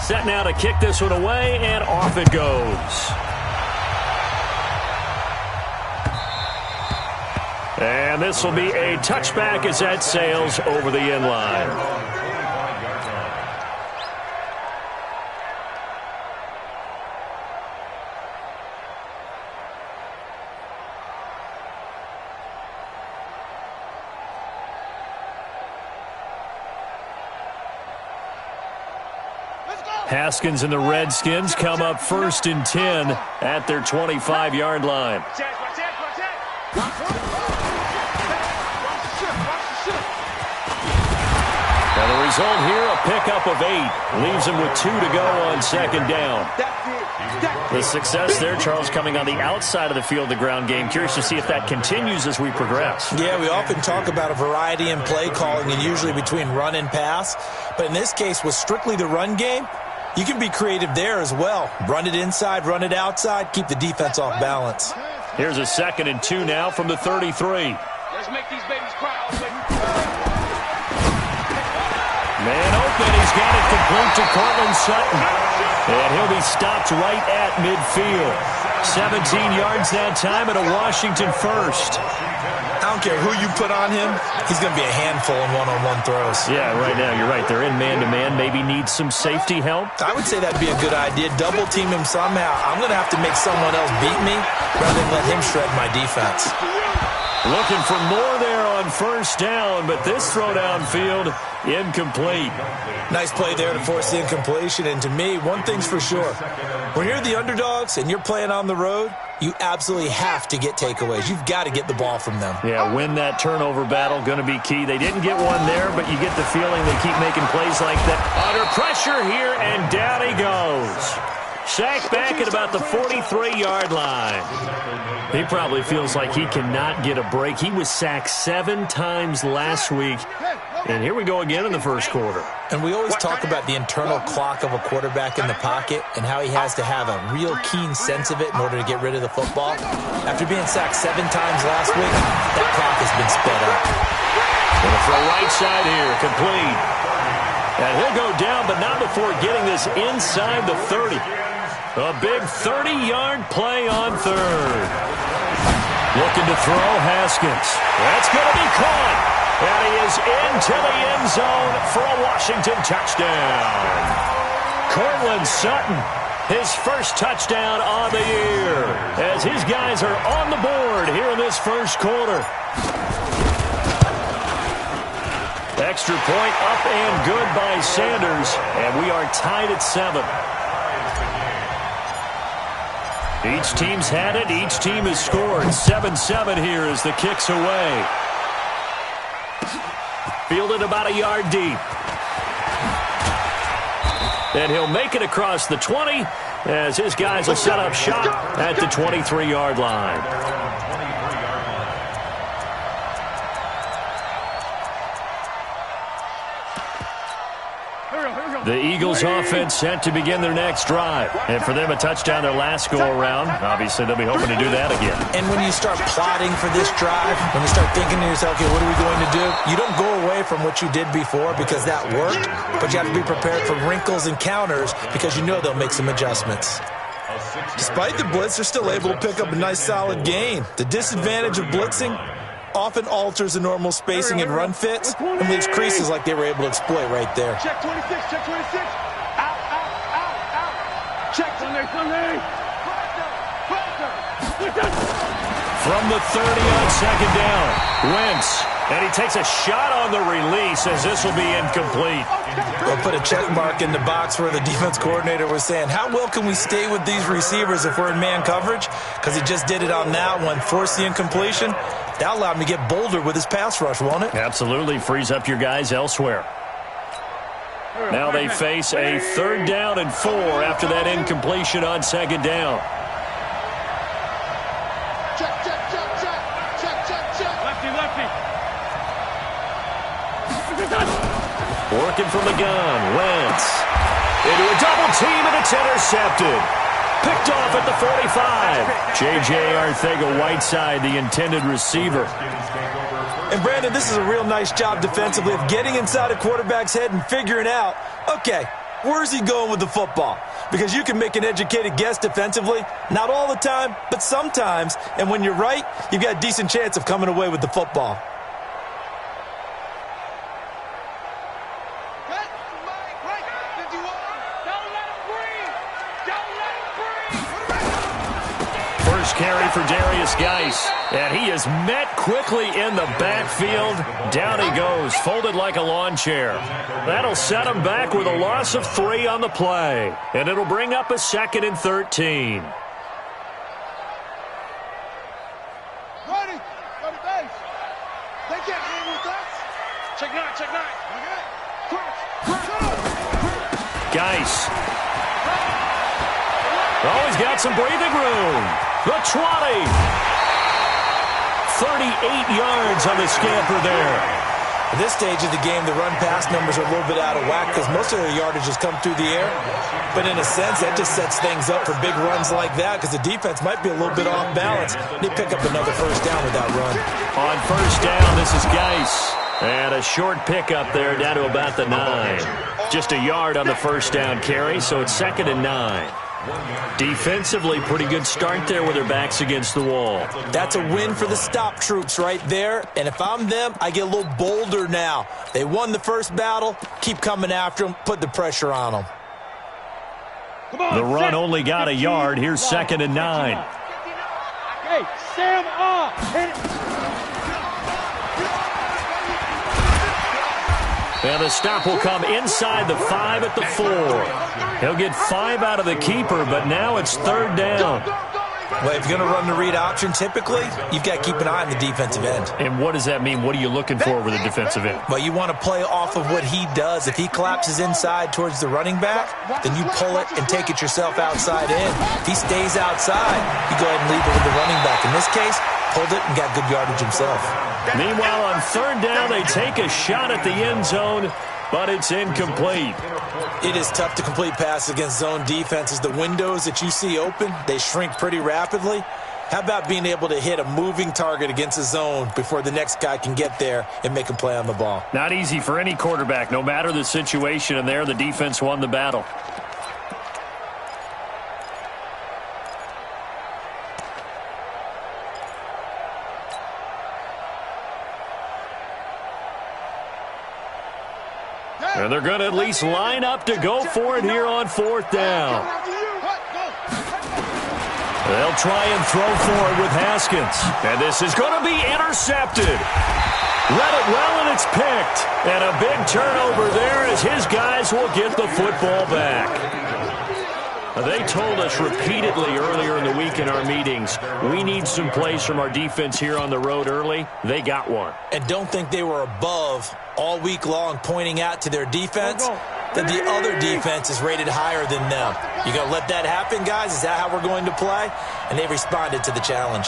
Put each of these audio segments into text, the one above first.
Set now to kick this one away, and off it goes. And this will be a touchback as that sails over the end line. Haskins and the Redskins come up 1st and 10 at their 25-yard line. Now the result here, a pickup of 8. Leaves him with 2 to go on 2nd down. The success there, Charles, coming on the outside of the field, the ground game. Curious to see if that continues as we progress. Yeah, we often talk about a variety in play calling and usually between run and pass. But in this case, with strictly the run game, you can be creative there as well. Run it inside, run it outside, keep the defense off balance. Here's a 2nd and 2 now from the 33. Let's make these babies cry. Man open, he's got it complete to Cortland Sutton. And he'll be stopped right at midfield. 17 yards that time at a Washington first. I don't care who you put on him, he's going to be a handful in one-on-one throws. Yeah, right now, you're right. They're in man-to-man. Maybe needs some safety help. I would say that'd be a good idea. Double team him somehow. I'm going to have to make someone else beat me rather than let him shred my defense. Looking for more there on 1st down, but this throw downfield, incomplete. Nice play there to force the incompletion. And to me, one thing's for sure. When you're the underdogs and you're playing on the road, you absolutely have to get takeaways. You've got to get the ball from them. Yeah, win that turnover battle, going to be key. They didn't get one there, but you get the feeling they keep making plays like that. Under pressure here, and down he goes. Sacked back at about the 43-yard line. He probably feels like he cannot get a break. He was sacked 7 times last week. And here we go again in the first quarter. And we always talk about the internal clock of a quarterback in the pocket and how he has to have a real keen sense of it in order to get rid of the football. After being sacked 7 times last week, that clock has been sped up. Going to throw right side here, complete. And he'll go down, but not before getting this inside the 30. A big 30-yard play on 3rd. Looking to throw, Haskins. That's going to be caught. And he is into the end zone for a Washington touchdown. Cortland Sutton, his first touchdown on the year, as his guys are on the board here in this first quarter. Extra point up and good by Sanders, and we are tied at 7. Each team's had it. Each team has scored. 7-7 here as the kick's away. Fielded about a yard deep. And he'll make it across the 20 as his guys will set up shop at the 23-yard line. The Eagles offense set to begin their next drive. And for them, a touchdown their last go-around. Obviously, they'll be hoping to do that again. And when you start plotting for this drive, when you start thinking to yourself, okay, what are we going to do? You don't go away from what you did before because that worked, but you have to be prepared for wrinkles and counters because you know they'll make some adjustments. Despite the blitz, they're still able to pick up a nice solid gain. The disadvantage of blitzing often alters the normal spacing and run fits and leaves creases like they were able to exploit right there. Check 26, check 26. Out, out, out, out. Check Sunday. From the 30 on 2nd down, Wentz. And he takes a shot on the release as this will be incomplete. We'll put a check mark in the box where the defense coordinator was saying, how well can we stay with these receivers if we're in man coverage? Because he just did it on that one, forced the incompletion. That allowed him to get bolder with his pass rush, won't it? Absolutely. Frees up your guys elsewhere. Now they face a 3rd down and 4 after that incompletion on 2nd down. Working from the gun, Wentz. Into a double team, and it's intercepted. Picked off at the 45. J.J. Arcega-Whiteside, the intended receiver. And, Brandon, this is a real nice job defensively of getting inside a quarterback's head and figuring out, okay, Where's he going with the football? Because you can make an educated guess defensively. Not all the time, but sometimes. And when you're right, you've got a decent chance of coming away with the football. First carry for Darius Geis, and he is met quickly in the backfield. Down he goes, folded like a lawn chair. That'll set him back with a loss of 3 on the play, and it'll bring up a 2nd and 13. Ready base. They can't hang with us. Check 9. Okay. Geis. Oh, he's got some breathing room. The 20. 38 yards on the scamper there. At this stage of the game, the run-pass numbers are a little bit out of whack because most of their yardage has come through the air. But in a sense, that just sets things up for big runs like that because the defense might be a little bit off balance. They pick up another first down with that run. On first down, this is Geis. And a short pickup there down to about the 9. Just a yard on the first down carry, so it's 2nd and 9. Defensively, pretty good start there with their backs against the wall. That's a win for the stop troops right there. And if I'm them, I get a little bolder now. They won the first battle. Keep coming after them. Put the pressure on them. The run only got a yard. Here's 2nd and 9. Hey, Sam up. And the stop will come inside the 5 at the 4. He'll get 5 out of the keeper, but now it's 3rd down. Well, if you're going to run the read option, typically, you've got to keep an eye on the defensive end. And what does that mean? What are you looking for with the defensive end? Well, you want to play off of what he does. If he collapses inside towards the running back, then you pull it and take it yourself outside in. If he stays outside, you go ahead and leave it with the running back. In this case, pulled it and got good yardage himself. Meanwhile, on 3rd down, they take a shot at the end zone, but it's incomplete. It is tough to complete passes against zone defenses. The windows that you see open, they shrink pretty rapidly. How about being able to hit a moving target against a zone before the next guy can get there and make a play on the ball? Not easy for any quarterback, no matter the situation, and there the defense won the battle. And they're going to at least line up to go for it here on 4th down. They'll try and throw for it with Haskins. And this is going to be intercepted. Read it well, and it's picked. And a big turnover there as his guys will get the football back. They told us repeatedly earlier in the week in our meetings, we need some plays from our defense here on the road early. They got one. And don't think they were above all week long pointing out to their defense that the other defense is rated higher than them. You going to let that happen, guys? Is that how we're going to play? And they responded to the challenge.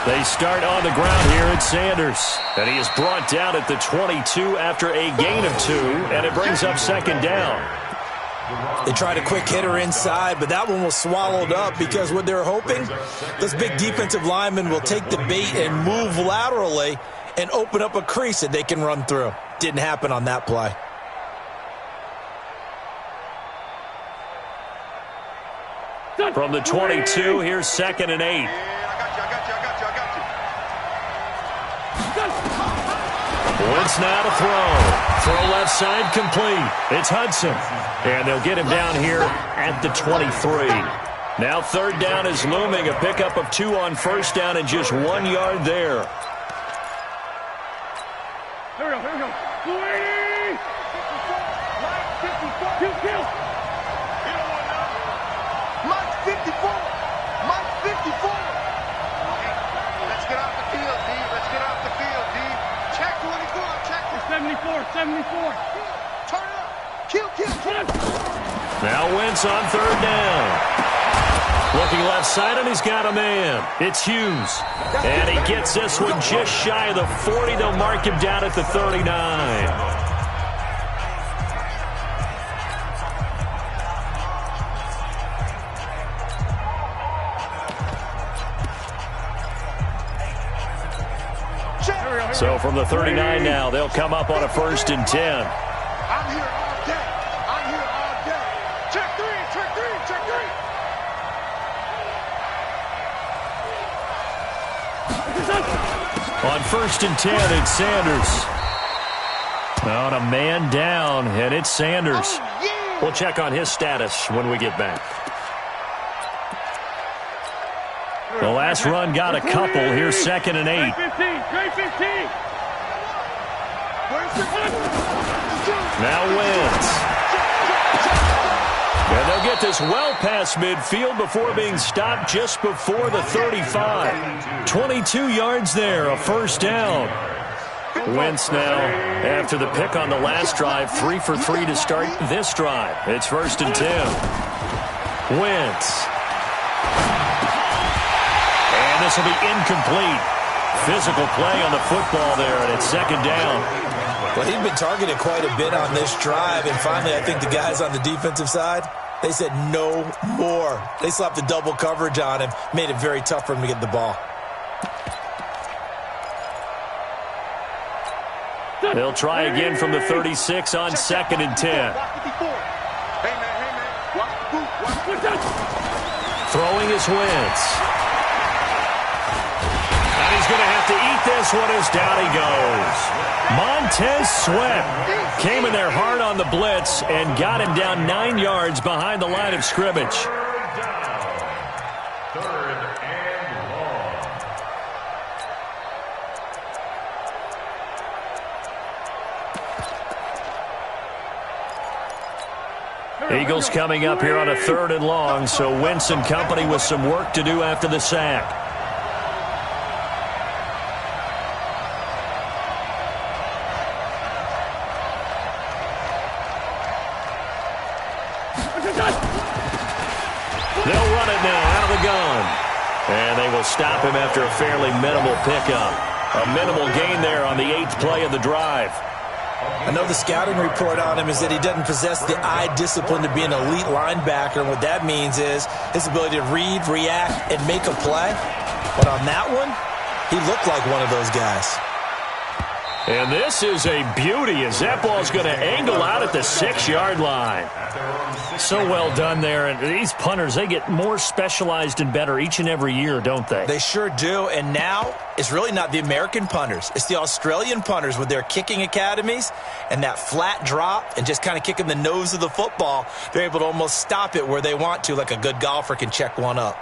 They start on the ground here at Sanders. And he is brought down at the 22 after a gain of 2, and it brings up 2nd down. They tried a quick hitter inside, but that one was swallowed up because what they're hoping, this big defensive lineman will take the bait and move laterally and open up a crease that they can run through. Didn't happen on that play. From the 22, here's 2nd and 8. Wentz now to throw. Throw left side complete. It's Hudson. And they'll get him down here at the 23. Now 3rd down is looming. A pickup of 2 on 1st down and just 1 yard there. Here we go. 3! 54. Mike 54. Mike 54. Let's get off the field, D. Let's get off the field, D. Check 24. Check 74. Turn it up. Kill. Now Wentz on 3rd down. Looking left side, and he's got a man. It's Hughes. And he gets this one just shy of the 40. They'll mark him down at the 39. So from the 39 now, they'll come up on a 1st and 10. I'm here all day. I'm here all day. Check three, check three, check three. On 1st and 10, it's Sanders. On a man down, and it's Sanders. We'll check on his status when we get back. The last run got a couple. Here's 2nd and 8. Trey 15. Now Wentz. And they'll get this well past midfield before being stopped just before the 35. 22 yards there, a first down. Wentz now, after the pick on the last drive, 3 for 3 to start this drive. It's 1st and 10. Wentz. And this will be incomplete. Physical play on the football there, and it's 2nd down. Well, he'd been targeted quite a bit on this drive, and finally I think the guys on the defensive side, they said no more. They slapped the double coverage on him, made it very tough for him to get the ball. They'll try again from the 36 on 2nd and 10. Throwing is Wentz. And he's going to have to eat this one as down he goes. Montez Sweat came in there hard on the blitz and got him down 9 yards behind the line of scrimmage. Eagles coming up here on a 3rd and long, so Wentz and company with some work to do after the sack. They'll run it now out of the gun. And they will stop him after a fairly minimal pickup. A minimal gain there on the 8th play of the drive. I know the scouting report on him is that he doesn't possess the eye discipline to be an elite linebacker, and what that means is his ability to read, react, and make a play. But on that one, he looked like one of those guys. And this is a beauty as that ball's going to angle out at the 6-yard line. So well done there. And these punters, they get more specialized and better each and every year, don't they? They sure do. And now it's really not the American punters. It's the Australian punters with their kicking academies and that flat drop and just kind of kicking the nose of the football. They're able to almost stop it where they want to, like a good golfer can check one up.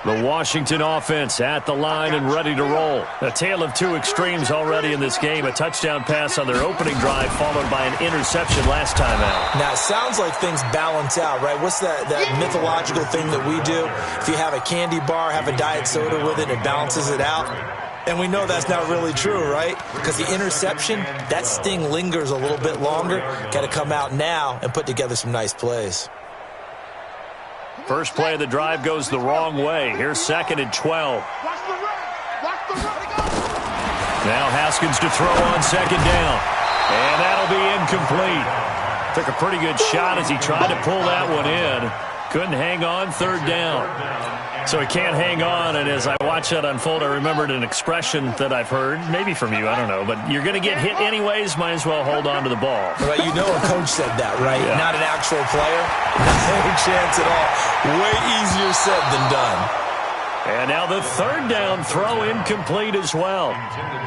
The Washington offense at the line and ready to roll. A tale of two extremes already in this game. A touchdown pass on their opening drive followed by an interception last time out. Now, it sounds like things balance out, right? What's that mythological thing that we do? If you have a candy bar, have a diet soda with it, it balances it out. And we know that's not really true, right? Because the interception, that sting lingers a little bit longer. Got to come out now and put together some nice plays. First play of the drive goes the wrong way. Here's 2nd and 12. Now Haskins to throw on 2nd down. And that'll be incomplete. Took a pretty good shot as he tried to pull that one in. Couldn't hang on 3rd down. So he can't hang on, and as I watch that unfold, I remembered an expression that I've heard, maybe from you, I don't know, but you're going to get hit anyways, might as well hold on to the ball. Right, you know a coach said that, right? Yeah. Not an actual player. No chance at all. Way easier said than done. And now the 3rd down throw incomplete as well.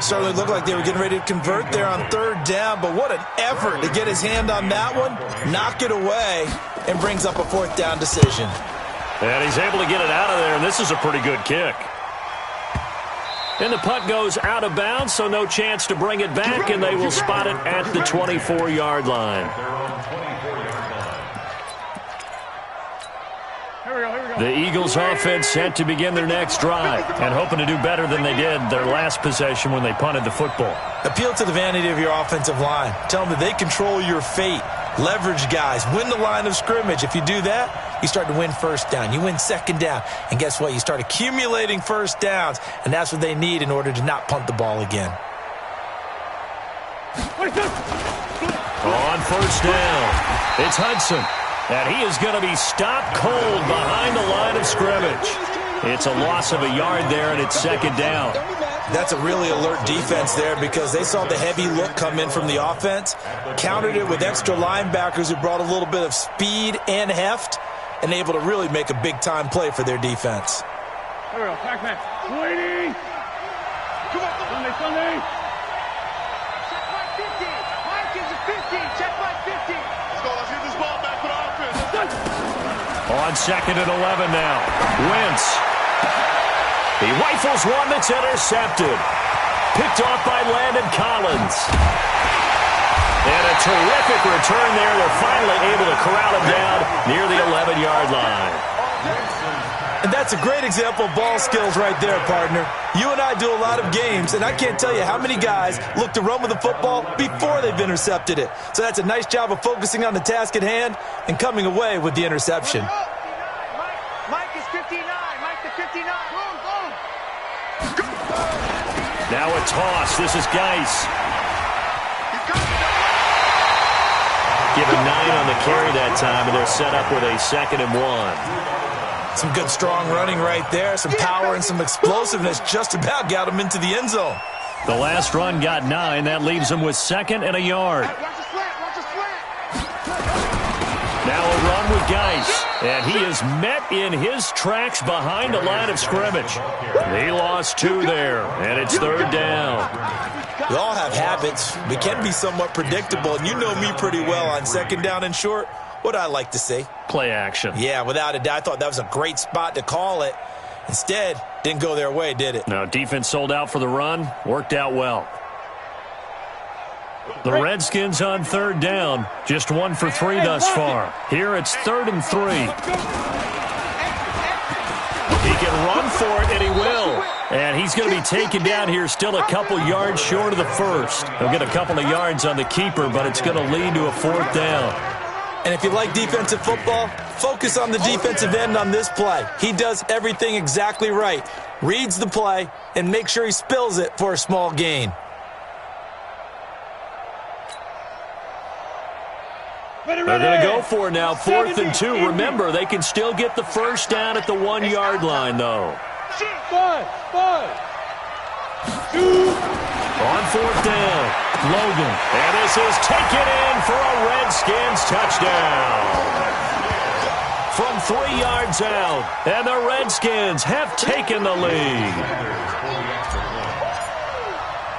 Certainly looked like they were getting ready to convert there on 3rd down, but what an effort to get his hand on that one, knock it away, and brings up a 4th down decision. And he's able to get it out of there, and this is a pretty good kick. And the punt goes out of bounds, so no chance to bring it back, and they will spot it at the 24-yard line. The Eagles offense set to begin their next drive and hoping to do better than they did their last possession when they punted the football. Appeal to the vanity of your offensive line. Tell them that they control your fate. Leverage guys. Win the line of scrimmage. If you do that, you start to win 1st down. You win 2nd down. And guess what? You start accumulating 1st downs. And that's what they need in order to not punt the ball again. On 1st down, it's Hudson. And he is going to be stopped cold behind the line of scrimmage. It's a loss of a yard there, and it's 2nd down. That's a really alert defense there because they saw the heavy look come in from the offense, countered it with extra linebackers who brought a little bit of speed and heft, and able to really make a big-time play for their defense. Here we go, back. Waiting. Come on, Sunday. Check my 50. Mike is a 50. Check my 50. Let's go. Let's get this ball back for the offense. On 2nd and 11 now. Wentz. He rifles one that's intercepted. Picked off by Landon Collins. And a terrific return there. They're finally able to corral him down near the 11-yard line. And that's a great example of ball skills right there, partner. You and I do a lot of games, and I can't tell you how many guys look to run with the football before they've intercepted it. So that's a nice job of focusing on the task at hand and coming away with the interception. Mike is 59. Mike the 59. Go. Now a toss. This is Geis. Given 9 on the carry that time, and they're set up with a 2nd and 1. Some good, strong running right there. Some power and some explosiveness just about got him into the end zone. The last run got 9. That leaves him with 2nd and a yard. Watch the slant. Now a run with Geis. And he is met in his tracks behind the line of scrimmage. He lost 2 there, and it's 3rd down. We all have habits. We can be somewhat predictable, and you know me pretty well on 2nd down and short. What I like to see. Play action. Yeah, without a doubt. I thought that was a great spot to call it. Instead, didn't go their way, did it? No, defense sold out for the run. Worked out well. The Redskins on 3rd down. Just 1 for 3 thus far. Here it's 3rd and 3. He can run for it, and he will. And he's going to be taken down here still a couple yards short of the first. He'll get a couple of yards on the keeper, but it's going to lead to a 4th down. And if you like defensive football, focus on the defensive end on this play. He does everything exactly right. Reads the play and makes sure he spills it for a small gain. They're going to go for it now, 4th and 2. Remember, they can still get the first down at the 1-yard line, though. 5. On 4th down, Logan. And this is taken in for a Redskins touchdown. From 3 yards out, and the Redskins have taken the lead.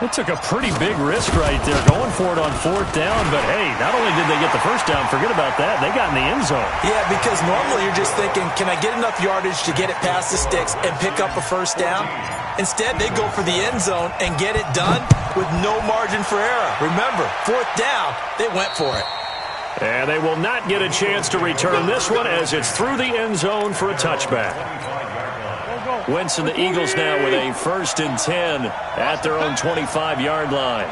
They took a pretty big risk right there, going for it on 4th down. But, hey, not only did they get the first down, forget about that, they got in the end zone. Yeah, because normally you're just thinking, can I get enough yardage to get it past the sticks and pick up a first down? Instead, they go for the end zone and get it done with no margin for error. Remember, 4th down, they went for it. And they will not get a chance to return this one as it's through the end zone for a touchback. Wentz and the Eagles now with a 1st and 10 at their own 25-yard line.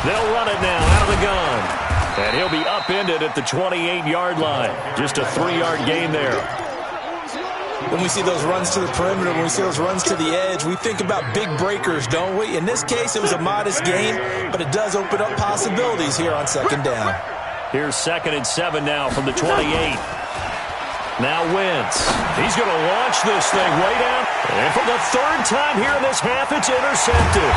They'll run it now out of the gun. And he'll be upended at the 28-yard line. Just a 3-yard gain there. When we see those runs to the perimeter, when we see those runs to the edge, we think about big breakers, don't we? In this case, it was a modest gain, but it does open up possibilities here on 2nd down. Here's 2nd and 7 now from the 28. Now Wentz. He's going to launch this thing way down. And for the 3rd time here in this half, it's intercepted.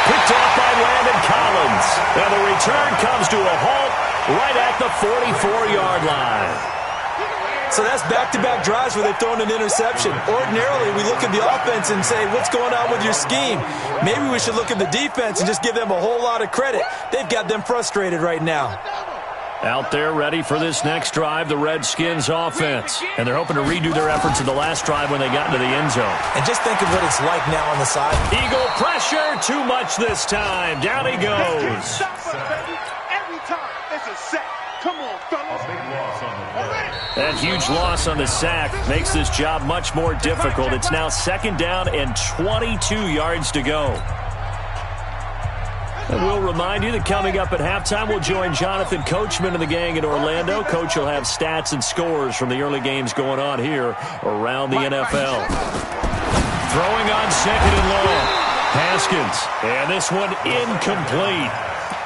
Picked off by Landon Collins. And the return comes to a halt right at the 44-yard line. So that's back-to-back drives where they've thrown an interception. Ordinarily, we look at the offense and say, what's going on with your scheme? Maybe we should look at the defense and just give them a whole lot of credit. They've got them frustrated right now. Out there ready for this next drive, the Redskins offense. And they're hoping to redo their efforts in the last drive when they got into the end zone. And just think of what it's like now on the side. Eagle pressure, too much this time. Down he goes. Every time, it's a sack. Come on, fellas. That huge loss on the sack makes this job much more difficult. It's now 2nd down and 22 yards to go. And we'll remind you that coming up at halftime, we'll join Jonathan Coachman and the gang in Orlando. Coach will have stats and scores from the early games going on here around the NFL. Throwing on 2nd and long. Haskins. And this one incomplete.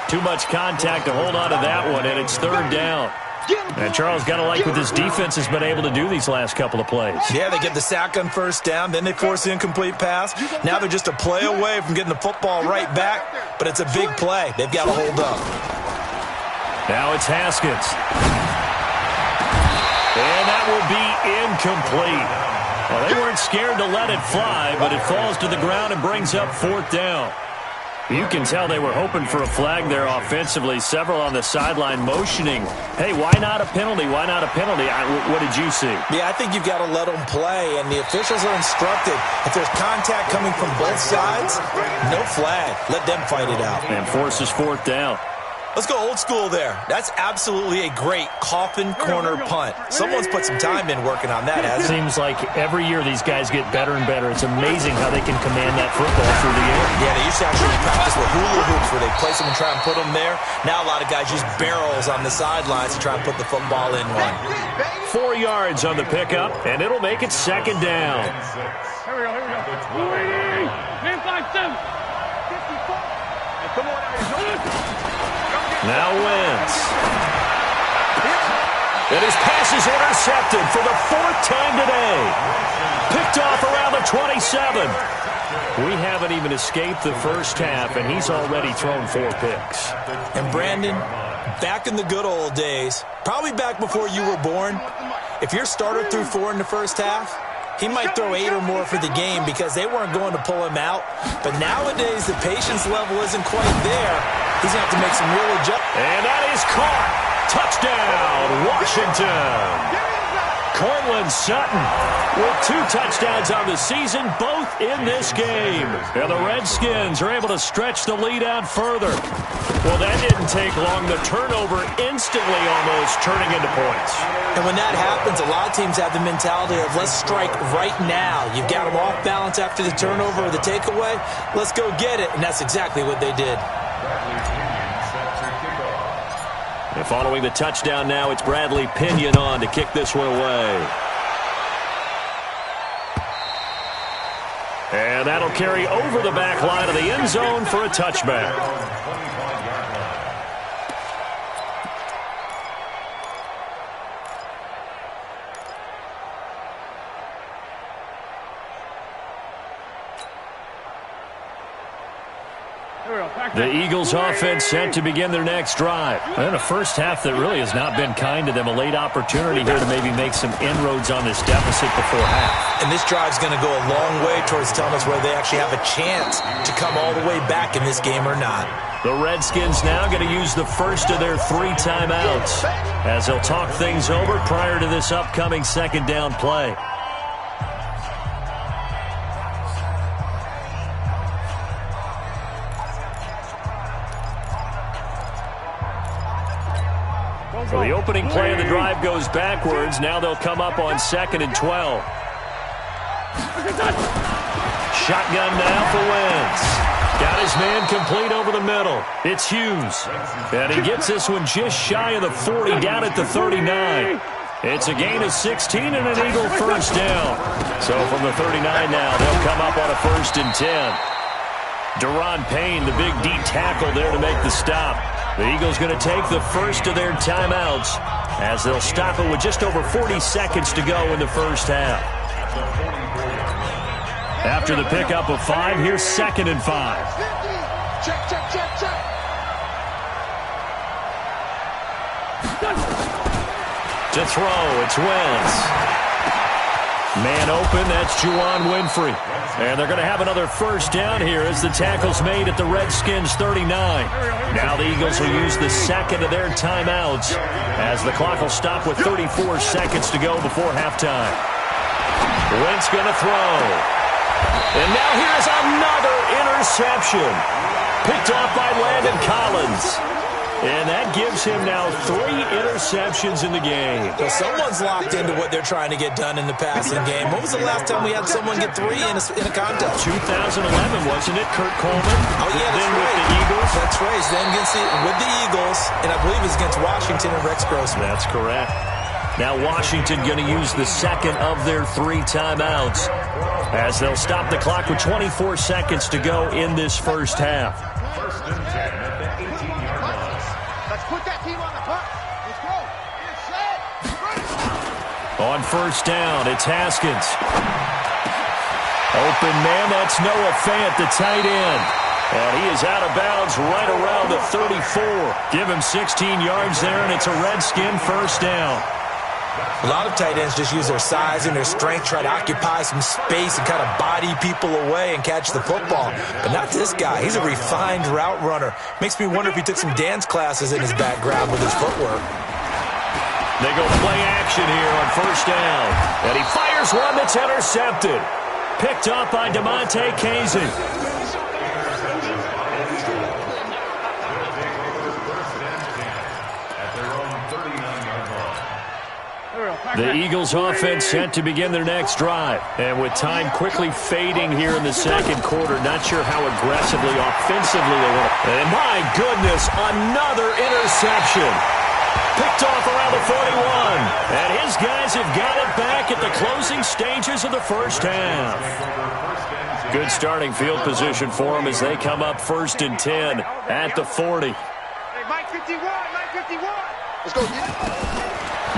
Too much contact to hold on to that one, and it's 3rd down. And Charles, got to like what this defense has been able to do these last couple of plays. Yeah, they get the sack on first down, then they force the incomplete pass. Now they're just a play away from getting the football right back, but it's a big play. They've got to hold up. Now it's Haskins. And that will be incomplete. Well, they weren't scared to let it fly, but it falls to the ground and brings up fourth down. You can tell they were hoping for a flag there offensively. Several on the sideline motioning, hey, why not a penalty? Why not a penalty? What did you see? Yeah, I think you've got to let them play, and the officials are instructed. If there's contact coming from both sides, no flag. Let them fight it out. And forces fourth down. Let's go old school there. That's absolutely a great coffin corner punt. Someone's put some time in working on that, hasn't it? Seems like every year these guys get better and better. It's amazing how they can command that football through the air. Yeah, they used to actually practice with hula hoops where they place them and try and put them there. Now a lot of guys use barrels on the sidelines to try and put the football in one. 4 yards on the pickup, and it'll make it second down. Here we go. 280. 5-7. 54. Come on, Arizona. Now Wentz. And his pass is intercepted for the fourth time today. Picked off around the 27. We haven't even escaped the first half, and he's already thrown 4 picks. And Brandon, back in the good old days, probably back before you were born, if your starter threw 4 in the first half, he might throw 8 or more for the game because they weren't going to pull him out. But nowadays, the patience level isn't quite there. He's going to have to make some real adjustments. And that is caught. Touchdown, Washington. Cortland Sutton with 2 touchdowns on the season, both in this game. And the Redskins are able to stretch the lead out further. Well, that didn't take long. The turnover instantly almost turning into points. And when that happens, a lot of teams have the mentality of let's strike right now. You've got them off balance after the turnover or the takeaway. Let's go get it. And that's exactly what they did. And following the touchdown now, it's Bradley Pinion on to kick this one away. And that'll carry over the back line of the end zone for a touchback. The Eagles offense set to begin their next drive. And a first half that really has not been kind to them. A late opportunity here to maybe make some inroads on this deficit before half. And this drive's going to go a long way towards telling us whether they actually have a chance to come all the way back in this game or not. The Redskins now going to use the first of their 3 timeouts as they'll talk things over prior to this upcoming second down play. So the opening play of the drive goes backwards. Now they'll come up on 2nd and 12. Shotgun now for Wentz. Got his man complete over the middle. It's Hughes. And he gets this one just shy of the 40, down at the 39. It's a gain of 16 and an Eagle first down. So from the 39 now, they'll come up on a 1st and 10. Deron Payne, the big D tackle there to make the stop. The Eagles going to take the first of their timeouts as they'll stop it with just over 40 seconds to go in the first half. After the pickup of 5, here's 2nd and 5. Check, check, check, check. To throw, it's Wentz. Man open, that's Juwan Winfrey. And they're going to have another first down here as the tackle's made at the Redskins 39. Now the Eagles will use the 2nd of their timeouts as the clock will stop with 34 seconds to go before halftime. Wentz going to throw. And now here's another interception. Picked off by Landon Collins. And that gives him now 3 interceptions in the game. So someone's locked into what they're trying to get done in the passing game. When was the last time we had someone get 3 in a contest? 2011, wasn't it? Kurt Coleman. Oh, yeah, that's then right. with the Eagles. That's right. Then with the Eagles, and I believe it's against Washington and Rex Grossman. That's correct. Now Washington going to use the 2nd of their 3 timeouts as they'll stop the clock with 24 seconds to go in this first half. Let's put that team on the clock. Let's go. On first down, it's Haskins. Open man, that's Noah Fant, the tight end. And he is out of bounds right around the 34. Give him 16 yards there, and it's a Redskin first down. A lot of tight ends just use their size and their strength, try to occupy some space and kind of body people away and catch the football. But not this guy. He's a refined route runner. Makes me wonder if he took some dance classes in his background with his footwork. They go play action here on first down. And he fires one that's intercepted. Picked up by DeMonte Casey. The Eagles offense set to begin their next drive. And with time quickly fading here in the second quarter, not sure how aggressively, offensively they want to. And my goodness, another interception. Picked off around the 41. And his guys have got it back at the closing stages of the first half. Good starting field position for them as they come up 1st and 10 at the 40. Hey, Mike 51, Mike 51. Let's go.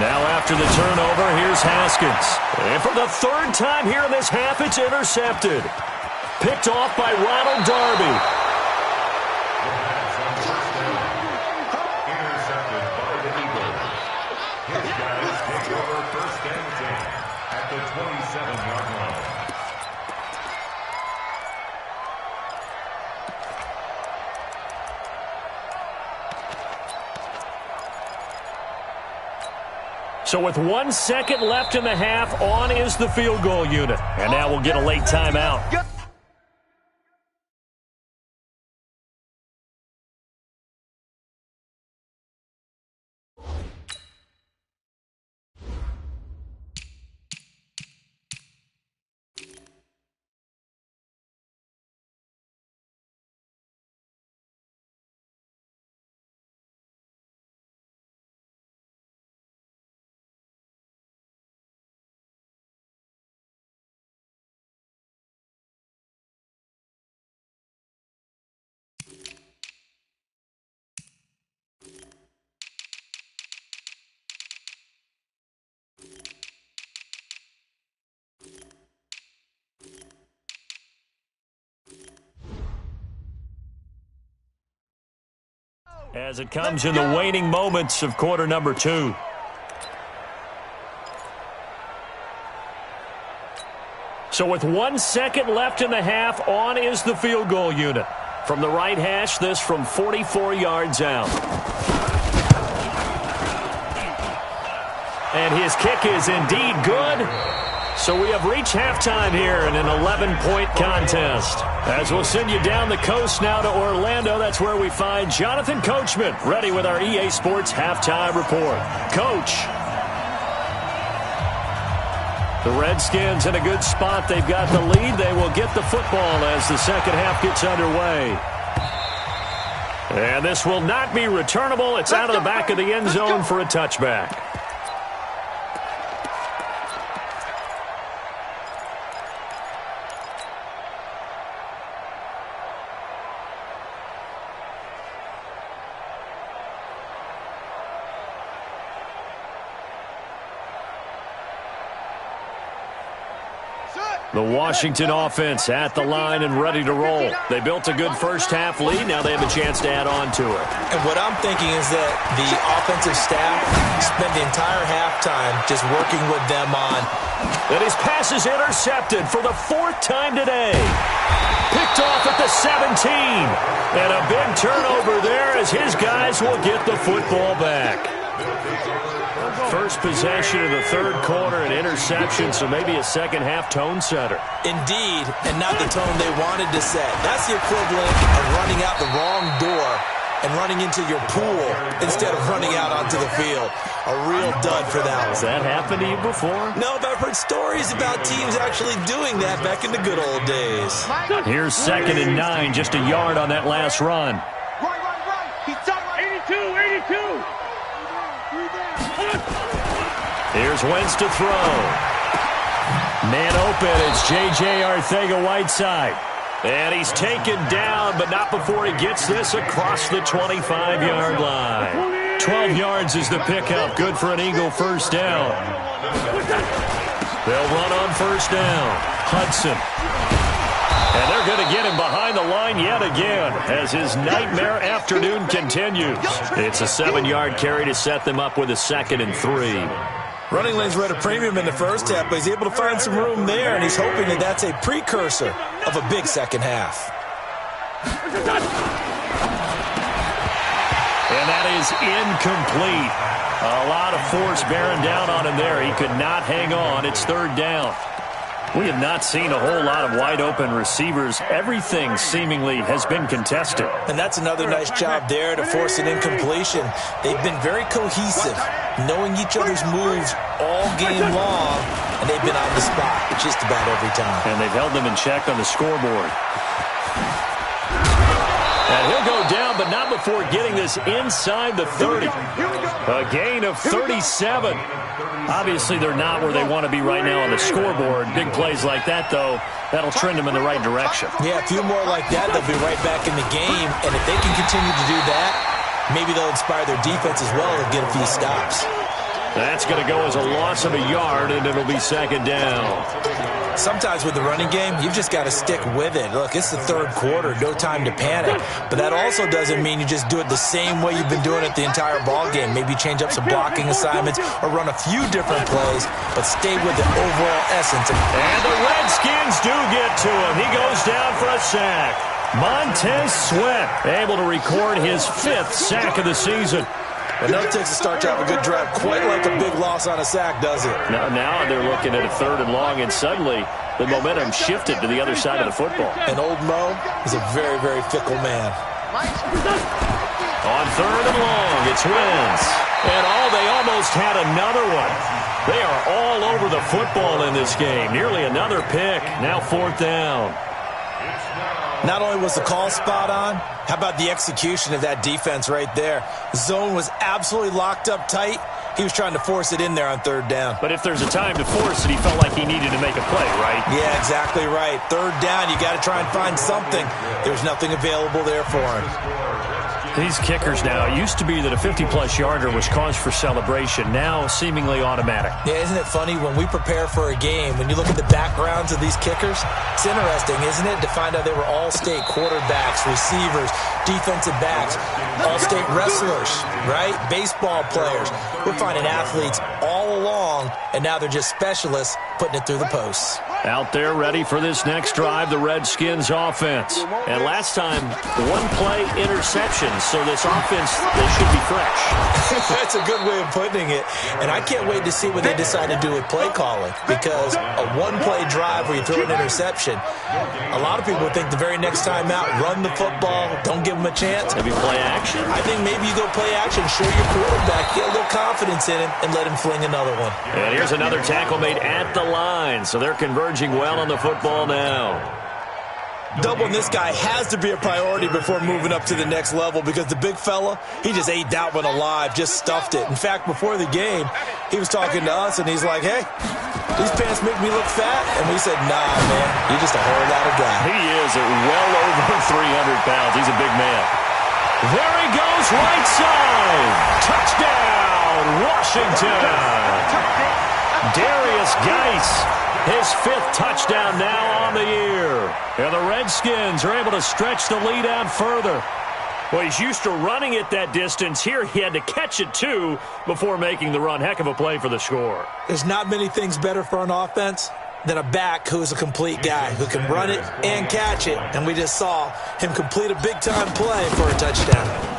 Now after the turnover, here's Haskins. And for the 3rd time here in this half, it's intercepted. Picked off by Ronald Darby. Intercepted by the Eagles. His guys take over 1st and 10 at the 27-yard line. So with 1 second left in the half, on is the field goal unit. And now we'll get a late timeout. As it comes in the waning moments of quarter number 2. So with 1 second left in the half, on is the field goal unit. From the right hash, this from 44 yards out. And his kick is indeed good. So we have reached halftime here in an 11-point contest. As we'll send you down the coast now to Orlando, that's where we find Jonathan Coachman, ready with our EA Sports halftime report. Coach. The Redskins in a good spot. They've got the lead. They will get the football as the second half gets underway. And this will not be returnable. It's out of the back of the end zone for a touchback. The Washington offense at the line and ready to roll. They built a good first half lead. Now they have a chance to add on to it. And what I'm thinking is that the offensive staff spent the entire halftime just working with them on. And his pass is intercepted for the 4th time today. Picked off at the 17. And a big turnover there as his guys will get the football back. First possession of the 3rd quarter, an interception, so maybe a second half tone setter. Indeed, and not the tone they wanted to set. That's the equivalent of running out the wrong door and running into your pool instead of running out onto the field. A real dud for that one. Has that happened to you before? No, but I've heard stories about teams actually doing that back in the good old days. Here's 2nd and 9, just a yard on that last run. Right. He's done. 82. Here's Wentz to throw. Man open, it's J.J. Arcega-Whiteside. And he's taken down, but not before he gets this across the 25-yard line. 12 yards is the pickup. Good for an Eagle first down. They'll run on first down. Hudson. And they're going to get him behind the line yet again as his nightmare afternoon continues. It's a 7-yard carry to set them up with a 2nd and 3. Running lanes were at a premium in the first half, but he's able to find some room there, and he's hoping that that's a precursor of a big second half. And that is incomplete. A lot of force bearing down on him there. He could not hang on. It's 3rd down. We have not seen a whole lot of wide-open receivers. Everything seemingly has been contested. And that's another nice job there to force an incompletion. They've been very cohesive, knowing each other's moves all game long, and they've been on the spot just about every time. And they've held them in check on the scoreboard. And he'll go down, but not before getting this inside the 30. A gain of 37. Obviously, they're not where they want to be right now on the scoreboard. Big plays like that, though, that'll trend them in the right direction. Yeah, a few more like that, they'll be right back in the game. And if they can continue to do that, maybe they'll inspire their defense as well and get a few stops. That's going to go as a loss of a yard, and it'll be 2nd down. Sometimes with the running game, you've just got to stick with it. Look, it's the 3rd quarter, no time to panic. But that also doesn't mean you just do it the same way you've been doing it the entire ball game. Maybe change up some blocking assignments or run a few different plays, but stay with the overall essence. And the Redskins do get to him. He goes down for a sack. Montez Sweat able to record his 5th sack of the season. And that takes a start to have a good drive, quite like a big loss on a sack, does it? Now they're looking at a 3rd and long, and suddenly the momentum shifted to the other side of the football. And old Mo is a very, very fickle man. On 3rd and long, it's Wentz. And they almost had another one. They are all over the football in this game. Nearly another pick. Now 4th down. Not only was the call spot on, how about the execution of that defense right there? Zone was absolutely locked up tight. He was trying to force it in there on 3rd down. But if there's a time to force it, he felt like he needed to make a play, right? Yeah, exactly right. 3rd down, you got to try and find something. There's nothing available there for him. These kickers now, it used to be that a 50-plus yarder was cause for celebration. Now, seemingly automatic. Yeah, isn't it funny when we prepare for a game, when you look at the backgrounds of these kickers, it's interesting, isn't it, to find out they were all-state quarterbacks, receivers, defensive backs, all-state wrestlers, right? Baseball players. We're finding athletes all along, and now they're just specialists putting it through the posts. Out there ready for this next drive, the Redskins offense. And last time, 1-play interception, so this offense, they should be fresh. That's a good way of putting it. And I can't wait to see what they decide to do with play calling, because a 1-play drive where you throw an interception, a lot of people think the very next time out, run the football, don't give them a chance. Maybe play action? I think maybe you go play action, show your quarterback, get a little confidence in him, and let him fling another one. And here's another tackle made at the line, so they're converging well on the football now. Doubling this guy has to be a priority before moving up to the next level, because the big fella, he just ate that one alive, just stuffed it. In fact, before the game, he was talking to us, and he's like, hey, these pants make me look fat. And we said, nah, man, you're just a whole lot of guy. He is at well over 300 pounds. He's a big man. There he goes, right side. Touchdown, Washington. Darius Geis, his 5th touchdown now on the year. And the Redskins are able to stretch the lead out further. Well, he's used to running it that distance. Here he had to catch it, too, before making the run. Heck of a play for the score. There's not many things better for an offense than a back who's a complete guy, who can run it and catch it. And we just saw him complete a big-time play for a touchdown.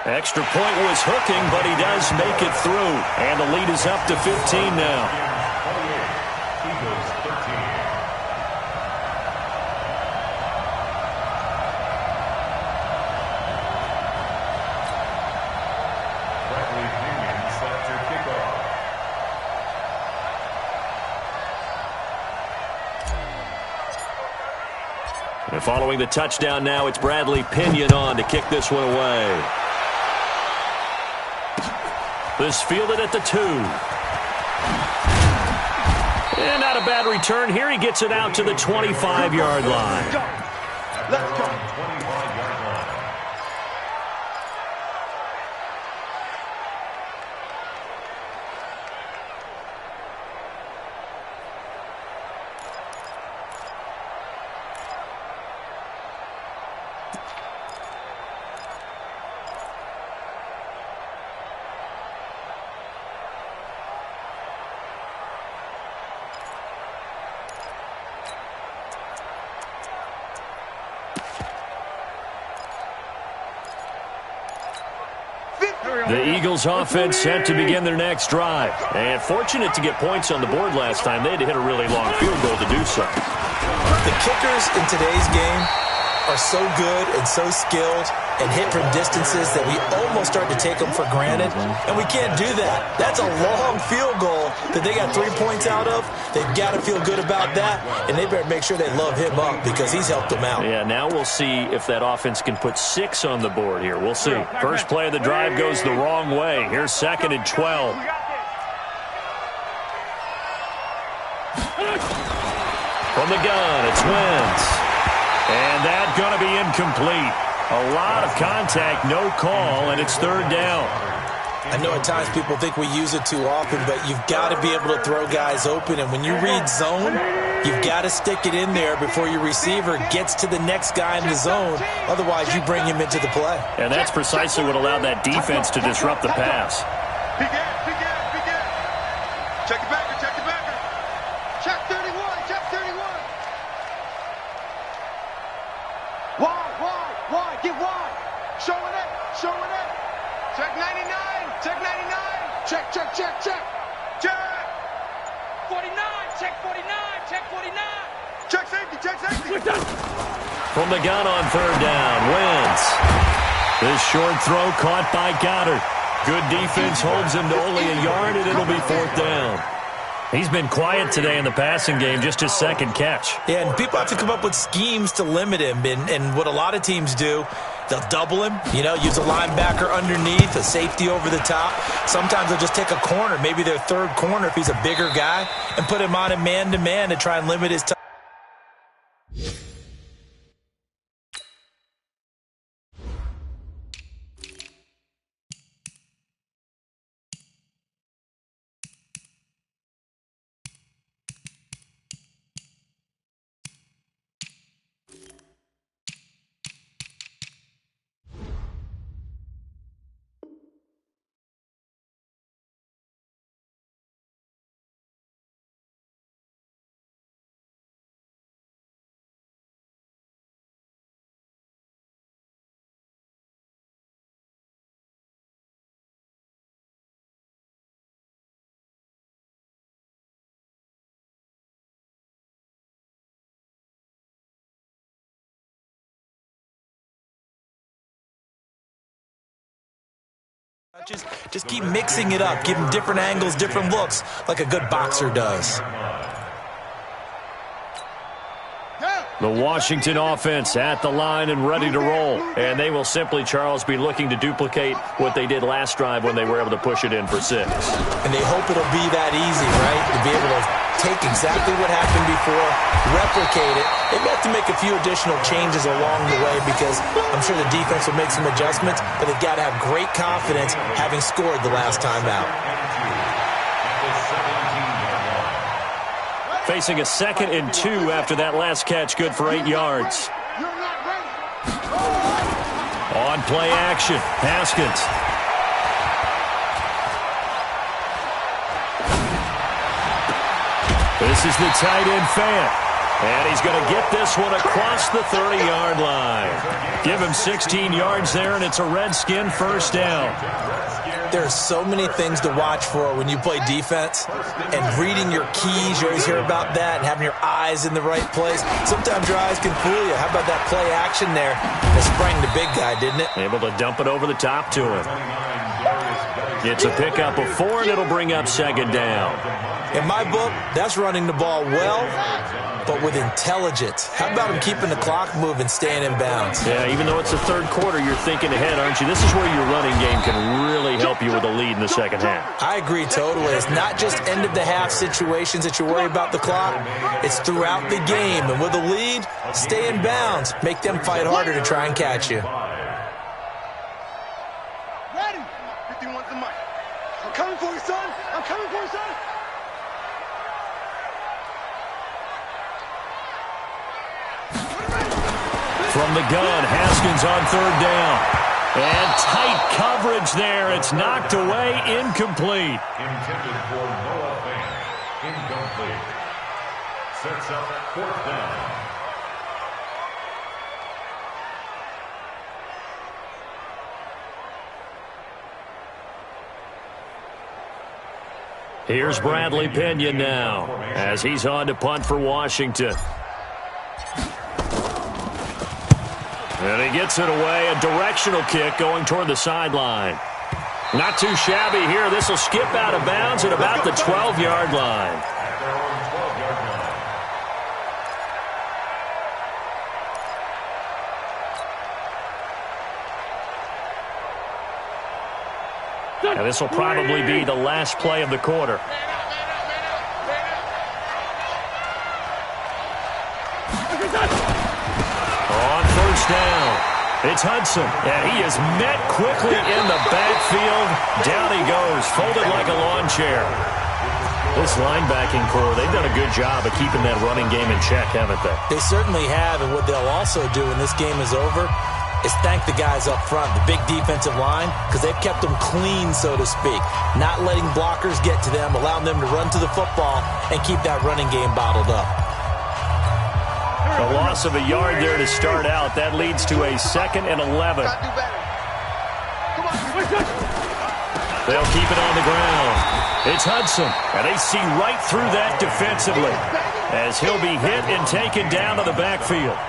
Extra point was hooking, but he does make it through. And the lead is up to 15 now. And following the touchdown now, it's Bradley Pinion on to kick this one away. This fielded at the 2. And not a bad return here. He gets it out to the 25-yard line. Let's go. The Eagles offense set to begin their next drive. And fortunate to get points on the board last time. They had to hit a really long field goal to do so. The kickers in today's game are so good and so skilled and hit from distances that we almost start to take them for granted, and we can't do that. That's a long field goal that they got 3 points out of. They've got to feel good about that, and they better make sure they love him up because he's helped them out. Yeah, now we'll see if that offense can put 6 on the board here. We'll see. First play of the drive goes the wrong way. Here's 2nd and 12. From the gun, it's Wentz. And that's going to be incomplete. A lot of contact, no call, and it's 3rd down. I know at times people think we use it too often, but you've got to be able to throw guys open. And when you read zone, you've got to stick it in there before your receiver gets to the next guy in the zone. Otherwise, you bring him into the play. And that's precisely what allowed that defense to disrupt the pass. Check the backer, check the backer. Check 31, check 31. Wide, get wide. Showing it. Check 99, check 99. Check. Check. 49, check 49, check 49. Check safety. From the gun on 3rd down, Wentz. This short throw caught by Goddard. Good defense holds him to only a yard, and it'll be 4th down. He's been quiet today in the passing game, just his 2nd catch. Yeah, and people have to come up with schemes to limit him. And what a lot of teams do, they'll double him, use a linebacker underneath, a safety over the top. Sometimes they'll just take a corner, maybe their 3rd corner if he's a bigger guy, and put him on a man-to-man to try and limit his time. Just keep mixing it up. Give him different angles, different looks, like a good boxer does. The Washington offense at the line and ready to roll. And they will simply, Charles, be looking to duplicate what they did last drive when they were able to push it in for 6. And they hope it'll be that easy, right? To be able to take exactly what happened before, replicate it. They may have to make a few additional changes along the way because I'm sure the defense will make some adjustments, but they've got to have great confidence having scored the last time out. Facing a 2nd and 2 after that last catch, good for 8 yards. On play action, Haskins. This is the tight end fan. And he's going to get this one across the 30-yard line. Give him 16 yards there, and it's a Redskin 1st down. There are so many things to watch for when you play defense, and reading your keys, you always hear about that, and having your eyes in the right place. Sometimes your eyes can fool you. How about that play action there? It sprang the big guy, didn't it? Able to dump it over the top to him. It's a pickup of 4, and it'll bring up 2nd down. In my book, that's running the ball well, but with intelligence. How about him keeping the clock moving, staying in bounds? Yeah, even though it's the 3rd quarter, you're thinking ahead, aren't you? This is where your running game can really help you with a lead in the 2nd half. I agree totally. It's not just end-of-the-half situations that you worry about the clock. It's throughout the game. And with a lead, stay in bounds. Make them fight harder to try and catch you. Ready? 51's the mic. I'm coming for you, son. I'm coming for you, son. From the gun, Haskins on 3rd down. And tight coverage there. It's knocked away, incomplete. Intended for Noah Fant. Incomplete. Sets up 4th down. Here's Bradley Pinion now as he's on to punt for Washington. And he gets it away, a directional kick going toward the sideline. Not too shabby here. This will skip out of bounds at about the 12-yard line. And this will probably be the last play of the quarter. On first down, it's Hudson. And he is met quickly in the backfield. Down he goes, folded like a lawn chair. This linebacking core, they've done a good job of keeping that running game in check, haven't they? They certainly have, and what they'll also do when this game is over is thank the guys up front, the big defensive line, because they've kept them clean, so to speak. Not letting blockers get to them, allowing them to run to the football and keep that running game bottled up. A loss of a yard there to start out. That leads to a 2nd and 11. They'll keep it on the ground. It's Hudson, and they see right through that defensively as he'll be hit and taken down to the backfield.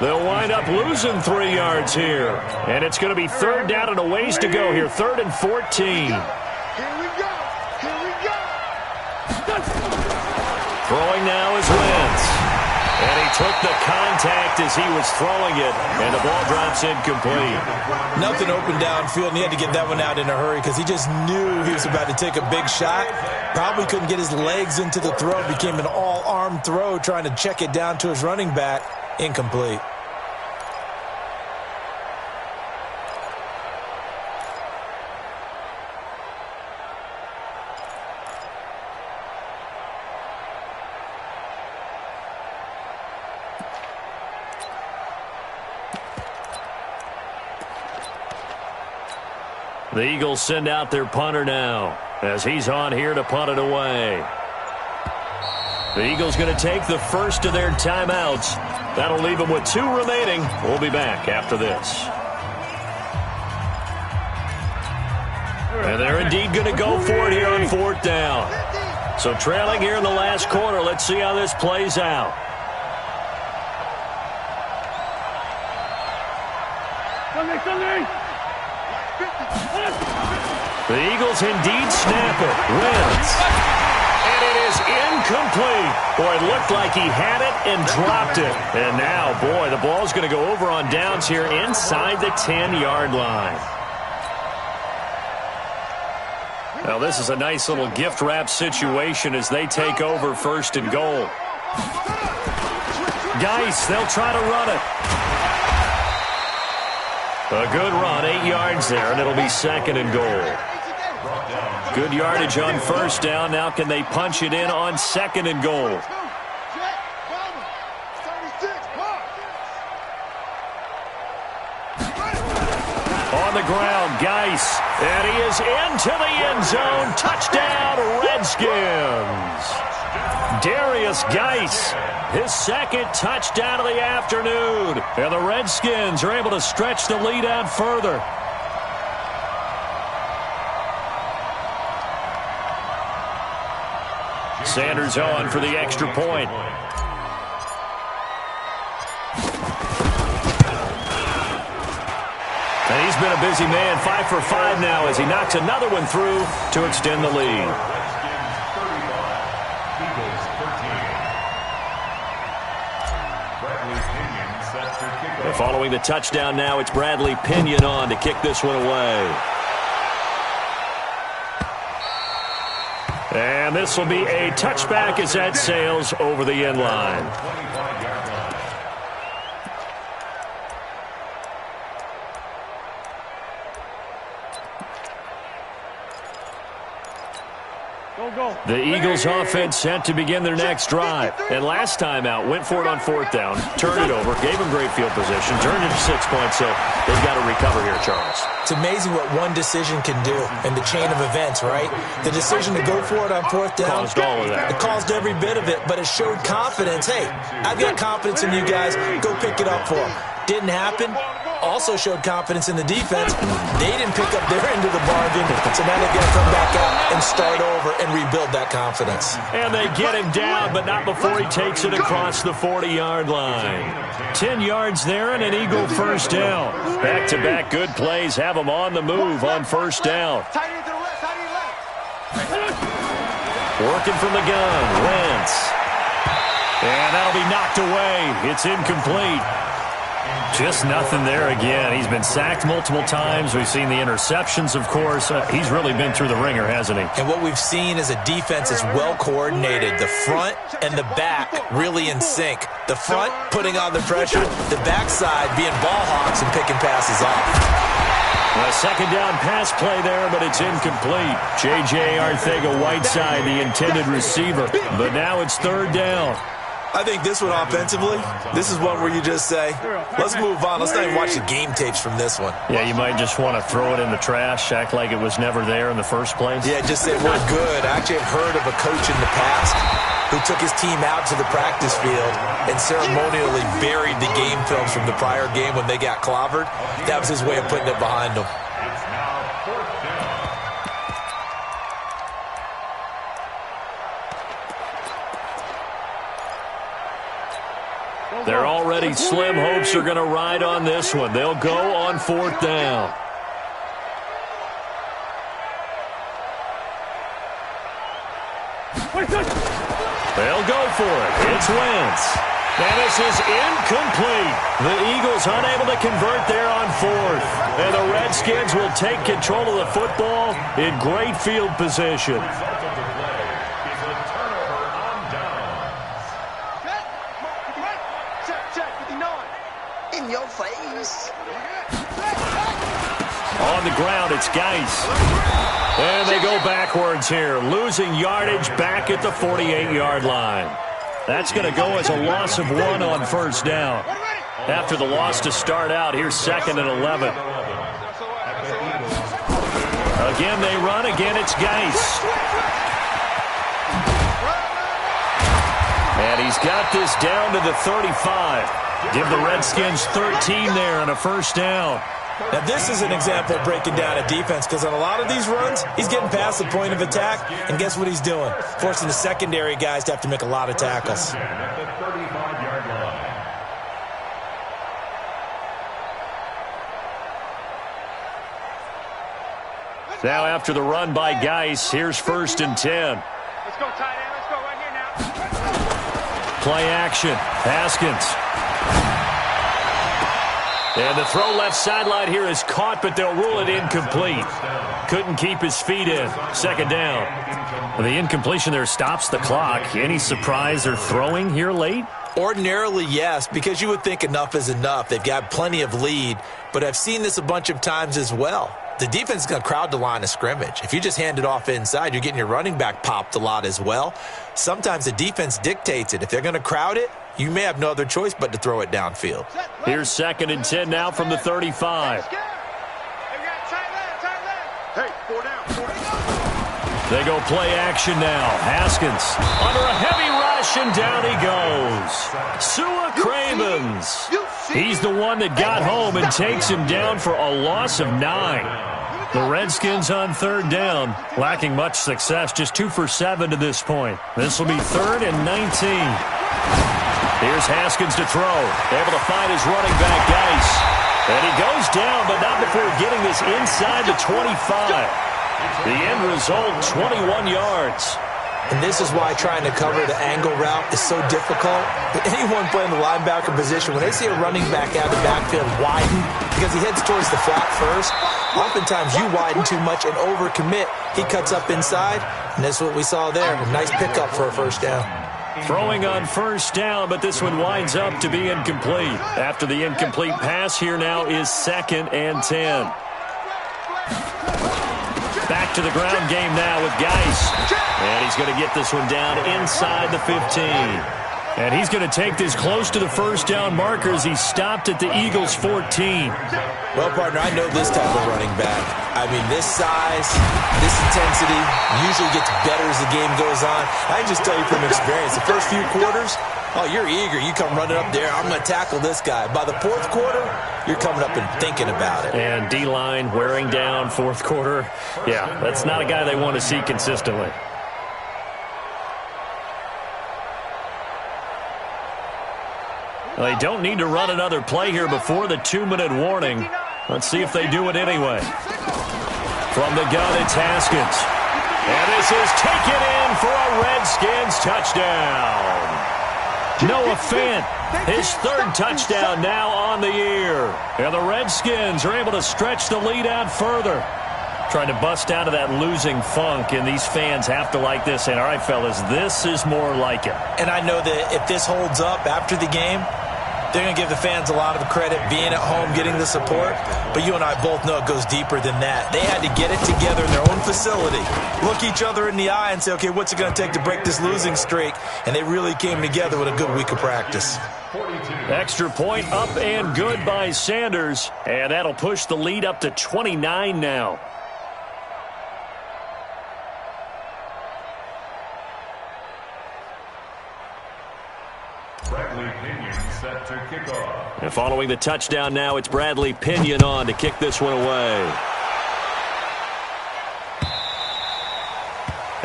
They'll wind up losing 3 yards here. And it's going to be 3rd down and a ways to go here. 3rd and 14. Here we go. Here we go. Throwing now is Wentz. And he took the contact as he was throwing it. And the ball drops incomplete. Nothing open downfield, and he had to get that one out in a hurry because he just knew he was about to take a big shot. Probably couldn't get his legs into the throw. It became an all-arm throw trying to check it down to his running back. Incomplete. The Eagles send out their punter now as he's on here to punt it away. The Eagles going to take the first of their timeouts. That'll leave them with 2 remaining. We'll be back after this. And they're indeed going to go for it here on 4th down. So trailing here in the last quarter. Let's see how this plays out. The Eagles indeed snap it. Wins. And it is incomplete. Boy, it looked like he had it and dropped it. And now, boy, the ball's going to go over on downs here inside the 10-yard line. Now, this is a nice little gift wrap situation as they take over 1st and goal. Geis, they'll try to run it. A good run, 8 yards there, and it'll be 2nd and goal. Good yardage on 1st down. Now can they punch it in on 2nd and goal? On the ground, Geis. And he is into the end zone. Touchdown, Redskins. Darius Geis, his 2nd touchdown of the afternoon. And the Redskins are able to stretch the lead out further. Sanders on for the extra point. And he's been a busy man, 5 for 5 now as he knocks another one through to extend the lead. And following the touchdown now, it's Bradley Pinion on to kick this one away. And this will be a touchback as that sails over the end line. The Eagles offense set to begin their next drive. And last time out, went for it on 4th down, turned it over, gave them great field position, turned it to 6 points, so they've got to recover here, Charles. It's amazing what one decision can do in the chain of events, right? The decision to go for it on 4th down. Caused all of that. It caused every bit of it, but it showed confidence. Hey, I've got confidence in you guys. Go pick it up for them. Didn't happen. also showed confidence in the defense. They didn't pick up their end of the bargain, so now they've got to come back out and start over and rebuild that confidence. And they get him down, but not before he takes it across the 40-yard line. 10 yards there and an Eagle first down. Back-to-back good plays have him on the move on first down. Working from the gun, Wentz. And that'll be knocked away. It's incomplete. Just nothing there again. He's been sacked multiple times. We've seen the interceptions, of course. He's really been through the ringer, hasn't he? And what we've seen is a defense is well coordinated. The front and the back really in sync. The front putting on the pressure, the backside being ball hawks and picking passes off. A second down pass play there, but it's incomplete. J.J. Arcega-Whiteside, the intended receiver. But now it's third down. I think this one offensively, this is one where you just say, let's move on. Let's not even watch the game tapes from this one. Yeah, you might just want to throw it in the trash, act like it was never there in the first place. Yeah, just say we're good. I actually have heard of a coach in the past who took his team out to the practice field and ceremonially buried the game films from the prior game when they got clobbered. That was his way of putting it behind them. Their already slim hopes are going to ride on this one. They'll go on fourth down. They'll go for it. It's Wentz. And this is incomplete. The Eagles unable to convert there on fourth. And the Redskins will take control of the football in great field position. In your face. On the ground, it's Geis. And they go backwards here, losing yardage back at the 48-yard line. That's going to go as a loss of 1 on first down. After the loss to start out, here's 2nd and 11. Again, they run. Again, it's Geis. And he's got this down to the 35. Give the Redskins 13 there and a first down. Now, this is an example of breaking down a defense because on a lot of these runs, he's getting past the point of attack, and guess what he's doing? Forcing the secondary guys to have to make a lot of tackles. Now, after the run by Geis, here's 1st and 10. Let's go, tight end. Let's go right here now. Play action. Haskins. And the throw left sideline here is caught, but they'll rule it incomplete. Couldn't keep his feet in. 2nd down. The incompletion there stops the clock. Any surprise they're throwing here late? Ordinarily, yes, because you would think enough is enough. They've got plenty of lead, but I've seen this a bunch of times as well. The defense is going to crowd the line of scrimmage. If you just hand it off inside, you're getting your running back popped a lot as well. Sometimes the defense dictates it. If they're going to crowd it, you may have no other choice but to throw it downfield. Here's 2nd and 10 now from the 35. Hey, 4 down. They go play action now. Haskins under a heavy rush, and down he goes. Sua Cravens. He's the one that got home and takes him down for a loss of 9. The Redskins on 3rd down, lacking much success, just 2 for 7 to this point. This will be 3rd and 19. Here's Haskins to throw. Able to find his running back, Geis. And he goes down, but not before getting this inside the 25. The end result, 21 yards. And this is why trying to cover the angle route is so difficult. But anyone playing the linebacker position, when they see a running back out of the backfield widen, because he heads towards the flat first, oftentimes you widen too much and overcommit. He cuts up inside, and that's what we saw there. A nice pickup for a first down. Throwing on first down, but this one winds up to be incomplete. After the incomplete pass, here now is 2nd and 10. Back to the ground game now with Geis. And he's going to get this one down inside the 15. And he's going to take this close to the first down markers. He stopped at the Eagles' 14. Well, partner, I know this type of running back. I mean, this size, this intensity usually gets better as the game goes on. I can just tell you from experience, the first few quarters, oh, you're eager. You come running up there, I'm going to tackle this guy. By the fourth quarter, you're coming up and thinking about it. And D-line wearing down fourth quarter. Yeah, that's not a guy they want to see consistently. They don't need to run another play here before the 2-minute warning. Let's see if they do it anyway. From the gun, it's Haskins. And this is taken in for a Redskins touchdown. Noah Fant, his third touchdown now on the year. And the Redskins are able to stretch the lead out further. Trying to bust out of that losing funk, and these fans have to like this. And all right, fellas, this is more like it. And I know that if this holds up after the game, they're going to give the fans a lot of credit being at home, getting the support. But you and I both know it goes deeper than that. They had to get it together in their own facility, look each other in the eye and say, okay, what's it going to take to break this losing streak? And they really came together with a good week of practice. Extra point up and good by Sanders. And that'll push the lead up to 29 now. Set to kick off. And following the touchdown now, it's Bradley Pinion on to kick this one away.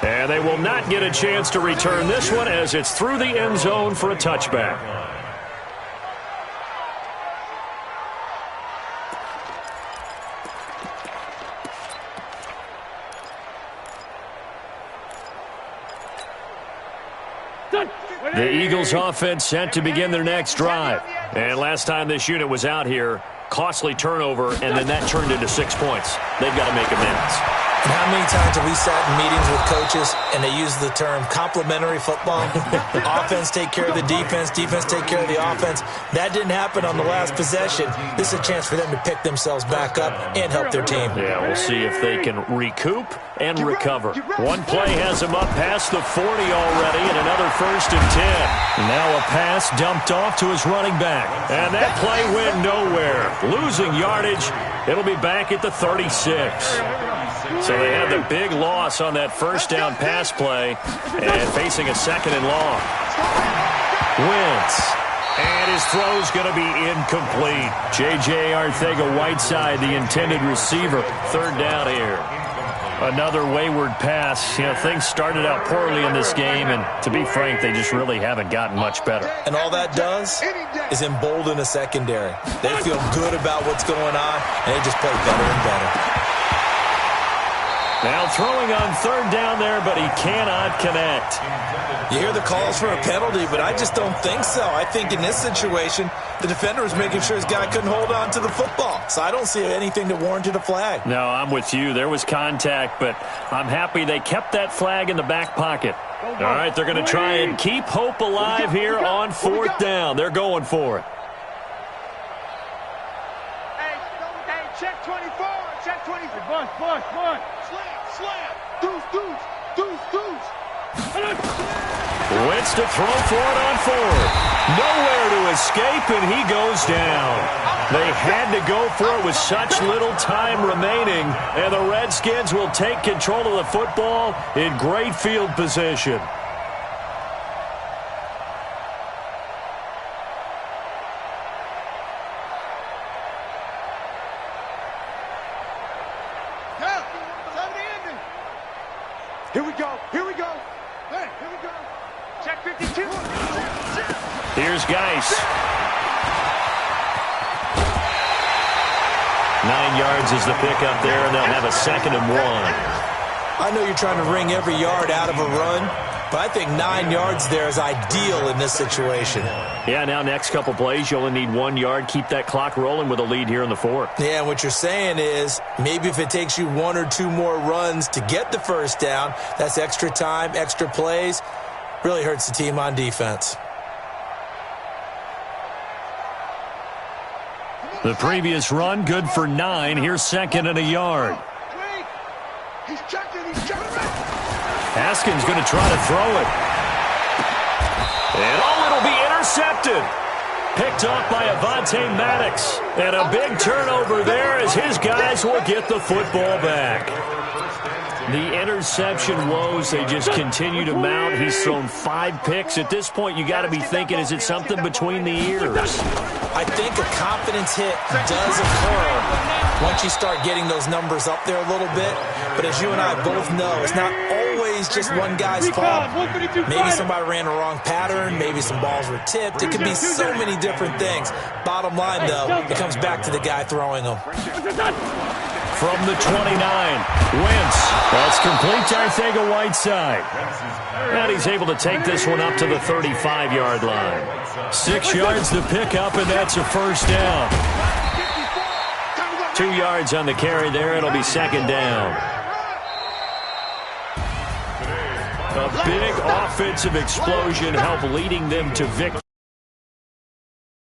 And they will not get a chance to return this one as it's through the end zone for a touchback. The Eagles offense set to begin their next drive. And last time this unit was out here, costly turnover, and then that turned into 6 points. They've got to make amends. And how many times have we sat in meetings with coaches and they use the term complementary football? Offense take care of the defense, defense take care of the offense. That didn't happen on the last possession. This is a chance for them to pick themselves back up and help their team. Yeah, we'll see if they can recoup and recover. One play has them up past the 40 already, and another 1st and 10. Now a pass dumped off to his running back. And that play went nowhere. Losing yardage. It'll be back at the 36. So they had the big loss on that first down pass play and facing a 2nd and long. Wentz. And his throw's going to be incomplete. J.J. Arcega-Whiteside, the intended receiver. 3rd down here. Another wayward pass. You know, things started out poorly in this game, and to be frank, they just really haven't gotten much better. And all that does is embolden a secondary. They feel good about what's going on, and they just play better and better. Now throwing on 3rd down there, but he cannot connect. You hear the calls for a penalty, but I just don't think so. I think in this situation, the defender was making sure his guy couldn't hold on to the football. So I don't see anything that warranted a flag. No, I'm with you. There was contact, but I'm happy they kept that flag in the back pocket. All right, they're going to try and keep hope alive here on 4th down. They're going for it. Hey, check 24. Check 24. Bush. Slam. Deuce. Wentz to throw for it on 4th. Nowhere to escape, and he goes down. They had to go for it with such little time remaining, and the Redskins will take control of the football in great field position. Here we go. Check 52. Here's Geis. 9 yards is the pickup there, and they'll have a 2nd and 1. I know you're trying to wring every yard out of a run, but I think 9 yards there is ideal in this situation. Yeah, now next couple plays, you only need 1 yard. Keep that clock rolling with a lead here in the 4th. Yeah, what you're saying is maybe if it takes you 1 or 2 more runs to get the first down, that's extra time, extra plays. Really hurts the team on defense. The previous run, good for 9. Here's 2nd and a yard. He's checking. Haskins going to try to throw it. It'll be intercepted. Picked off by Avonte Maddox. And a big turnover there as his guys will get the football back. The interception woes, they just continue to mount. He's thrown 5 picks. At this point, you got to be thinking, is it something between the ears? I think a confidence hit does occur once you start getting those numbers up there a little bit. But as you and I both know, it's not always just one guy's fault. Maybe somebody ran the wrong pattern. Maybe some balls were tipped. It could be so many different things. Bottom line, though, it comes back to the guy throwing them. From the 29, Wentz. That's complete to Arcega-Whiteside. And he's able to take this one up to the 35-yard line. 6 yards to pick up, and that's a first down. 2 yards on the carry there. It'll be second down. A big offensive explosion helped leading them to victory.